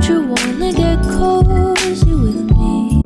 Don't you wanna get cozy with me?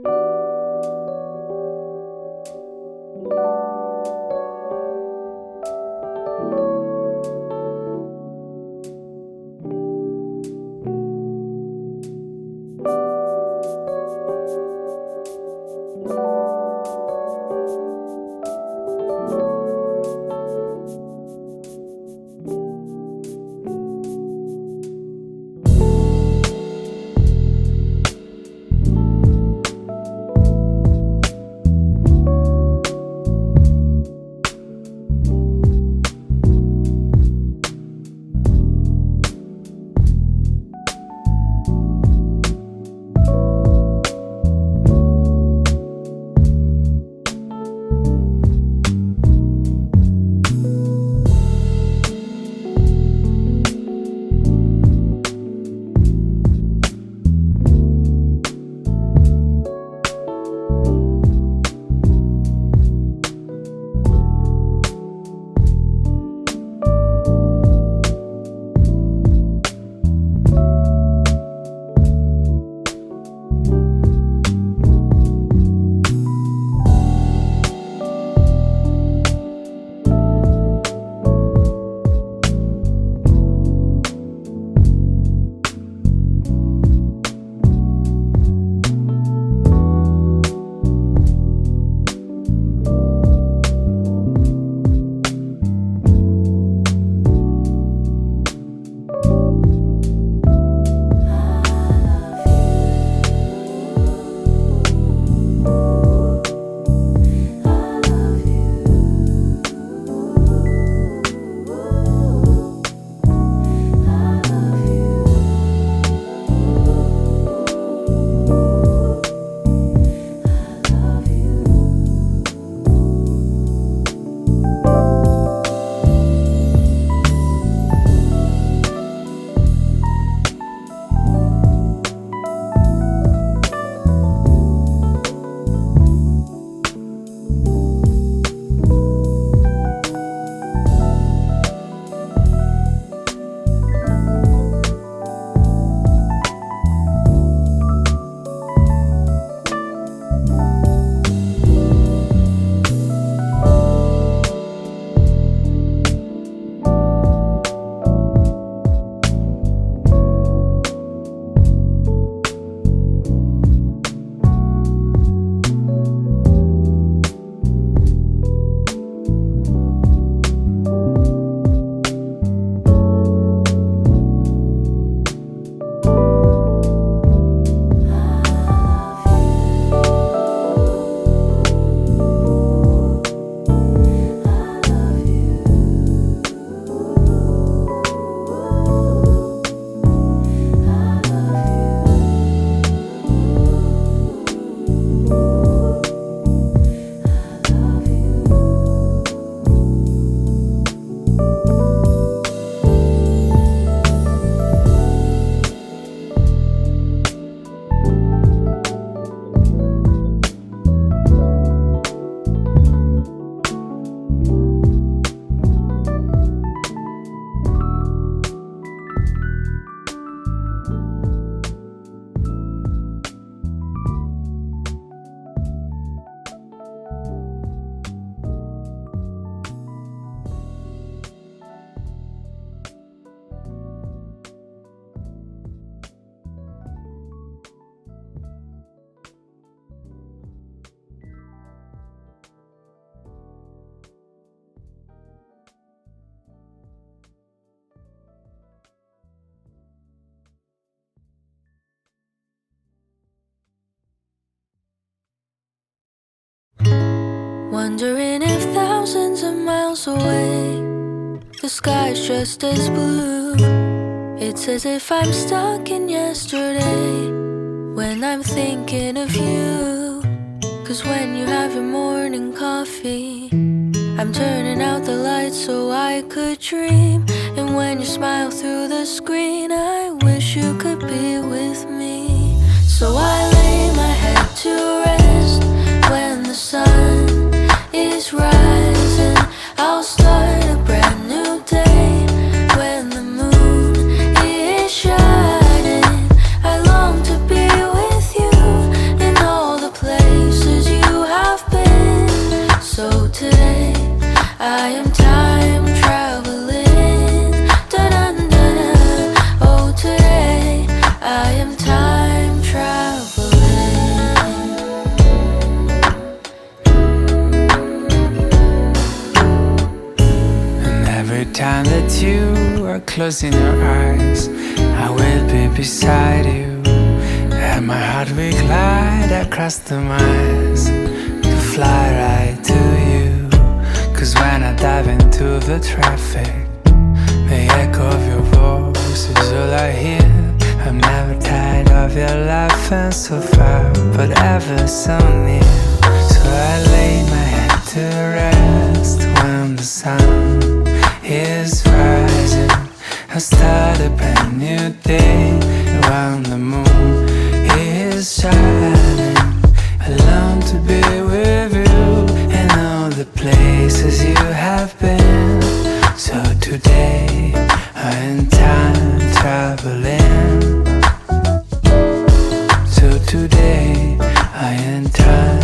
Wondering if thousands of miles away the sky's just as blue. It's as if I'm stuck in yesterday when I'm thinking of you. 'Cause when you have your morning coffee, I'm turning out the lights so I could dream. And when you smile through the screen, I wish you could be with me. So I lay my head to rest when the sun is rising. I'll start a brand new day when the moon is shining. I closing your eyes, I will be beside you, and my heart will glide across the miles to fly right to you. 'Cause when I dive into the traffic, the echo of your voice is all I hear. I'm never tired of your laughing so far, but ever so near. So I lay my head to rest when the sun is rising. I start a brand new day when the moon is shining. I long to be with you in all the places you have been. So today I'm time traveling. So today I am time